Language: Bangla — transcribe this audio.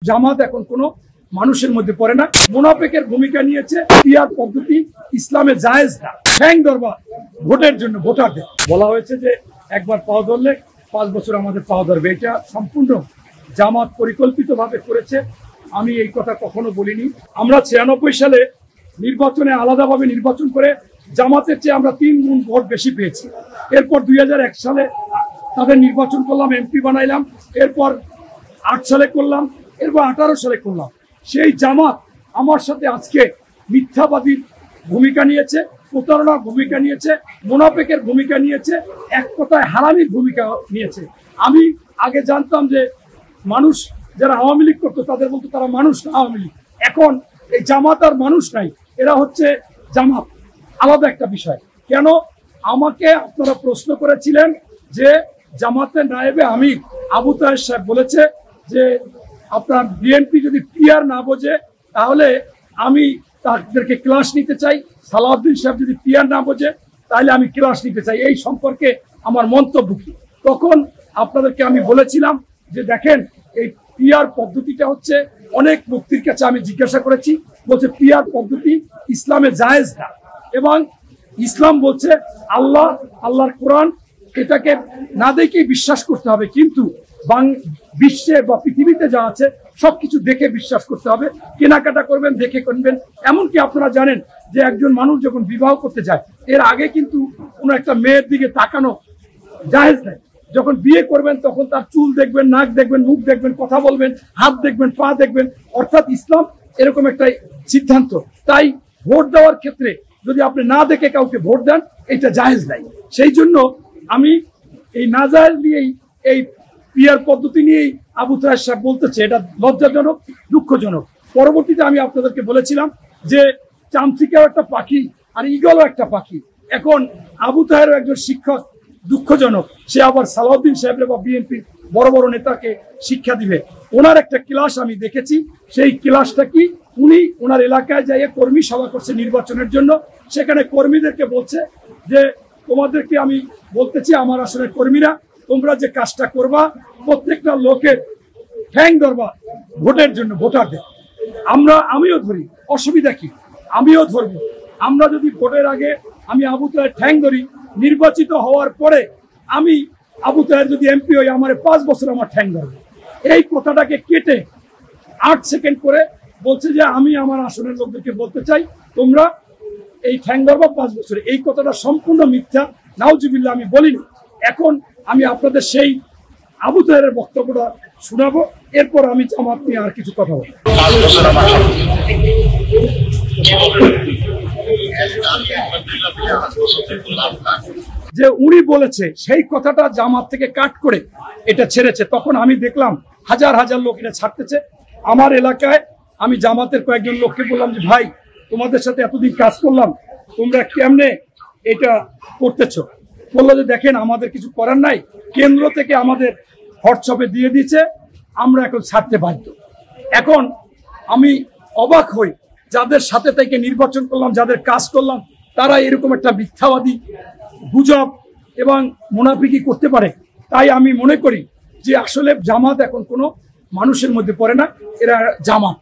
জামাত এখন কোনো মানুষের মধ্যে পড়ে না। মুনাফিকের ভূমিকা নিয়েছে। পিয়ার পদ্ধতি ইসলামে জায়েজ না। ঠ্যাং দরবার ভোটের জন্য ভোটারদের বলা হয়েছে যে একবার পাও ধরলে 5 বছর আমাদের পাও ধরবে। এটা সম্পূর্ণ জামাত পরিকল্পিতভাবে করেছে। আমি এই কথা কখনো বলিনি। আমরা 96 সালে নির্বাচনে আলাদাভাবে নির্বাচন করে জামাতের চেয়ে আমরা 3 গুণ ভোট বেশি পেয়েছি। এরপর 2001 সালে তাদের নির্বাচন করলাম, এমপি বানাইলাম। এরপর 8 সালে করলাম, এরপর 18 সালে করলাম। সেই জামাত আমার সাথে আজকে মিথ্যাবাদীর ভূমিকা নিয়েছে, প্রতারণার ভূমিকা নিয়েছে, মুনাফিকের ভূমিকা নিয়েছে, এক কথায় হারামির ভূমিকা নিয়েছে। আমি আগে জানতাম যে মানুষ যারা আওয়ামী লীগ করতো তাদের বলতো তারা মানুষ না আওয়ামী লীগ। এখন এই জামাত আর মানুষ নাই, এরা হচ্ছে জামাত। আলাদা একটা বিষয়। কেন আমাকে আপনারা প্রশ্ন করেছিলেন যে জামাতের নায়েবে আমির আবু তাহের সাহেব বলেছে যে আপনার বিএনপি যদি পিআর না বোঝে তাহলে আমি তাদেরকে ক্লাস নিতে চাই। সালাউদ্দিন সাহেব যদি পিআর না বোঝে তাহলে আমি ক্লাস নিতে চাই। এই সম্পর্কে আমার মন্তব্য কি? তখন আপনাদেরকে আমি বলেছিলাম যে দেখেন এই পিআর পদ্ধতিটা হচ্ছে অনেক মুক্তির কাছে আমি জিজ্ঞাসা করেছি, বলছে পিআর পদ্ধতি ইসলামে জায়েজ না। এবং ইসলাম বলছে আল্লাহর কোরআন এটাকে না দেখেই বিশ্বাস করতে হবে, কিন্তু বিশ্বে বা পৃথিবীতে যা আছে সবকিছু দেখে বিশ্বাস করতে হবে। কেনাকাটা করবেন দেখে করবেন। এমনকি আপনারা জানেন যে একজন মানুষ যখন বিবাহ করতে যায় এর আগে কিন্তু কোনো একটা মেয়ের দিকে তাকানো জায়েজ নাই। যখন বিয়ে করবেন তখন তার চুল দেখবেন, নাক দেখবেন, মুখ দেখবেন, কথা বলবেন, হাত দেখবেন, পা দেখবেন। অর্থাৎ ইসলাম এরকম একটা সিদ্ধান্ত। তাই ভোট দেওয়ার ক্ষেত্রে যদি আপনি না দেখে কাউকে ভোট দেন এটা জায়েজ নাই। সেই জন্য আমি এই নাজায়েজ নিয়েই এই পিআর পদ্ধতি নিয়েই আবু তাহের সাহেব বলতেছে, এটা লজ্জাজনক, দুঃখজনক। পরবর্তীতে আমি আপনাদেরকে বলেছিলাম যে চামচিকাও একটা পাখি আর ঈগলও একটা পাখি। এখন আবু তাহেরও একজন শিক্ষক, দুঃখজনক সে আবার সালাউদ্দিন সাহেবের বা বিএনপির বড় বড় নেতাকে শিক্ষা দিবে। ওনার একটা ক্লাস আমি দেখেছি। সেই ক্লাসটা কি, উনি ওনার এলাকায় যাইয়ে কর্মী সভা করছে নির্বাচনের জন্য। সেখানে কর্মীদেরকে বলছে যে তোমাদেরকে আমি বলতেছি আমার আসলে কর্মীরা তোমরা যে কাজটা করবা প্রত্যেকটা লোকের ঠ্যাং ধরবা ভোটের জন্য ভোটারদের। আমিও ধরি, অসুবিধা কি? আমিও ধরবো। আমরা যদি ভোটের আগে আমি আবু তাহের ঠ্যাং ধরি, নির্বাচিত হওয়ার পরে আমি আবু তাহের যদি এমপি হই আমার 5 বছর আমার ঠ্যাং ধরবে। এই কথাটাকে কেটে 8 সেকেন্ড করে বলছে যে আমি আমার আসনের লোকদেরকে বলতে চাই তোমরা এই ঠ্যাং ধরবা 5 বছর। এই কথাটা সম্পূর্ণ মিথ্যা, নাউজুবিল্লাহ আমি বলিনি। এখন আমি আপনাদের সেই আবু তাহেরের বক্তব্যটা শোনাবো, এরপর আমি জামাত নিয়ে আর কিছু কথা বলবো। যে উনি বলেছে সেই কথাটা জামাত থেকে কাট করে এটা ছেড়েছে। তখন আমি দেখলাম হাজার হাজার লোক এটা ছাড়তেছে। আমার এলাকায় আমি জামাতের কয়েকজন লোককে বললাম যে ভাই তোমাদের সাথে এতদিন কাজ করলাম, তোমরা কেমনে এটা করতেছো? বললো যে দেখেন আমাদের কিছু করার নাই, কেন্দ্র থেকে আমাদের হোয়াটসঅ্যাপে দিয়ে দিয়েছে, আমরা এখন ছাড়তে বাধ্য। এখন আমি অবাক হই, যাদের সাথে থেকে নির্বাচন করলাম, যাদের কাজ করলাম, তারা এরকম একটা মিথ্যাবাদী গুজব এবং মুনাফিকি করতে পারে। তাই আমি মনে করি যে আসলে জামাত এখন কোনো মানুষের মধ্যে পড়ে না, এরা জামাত।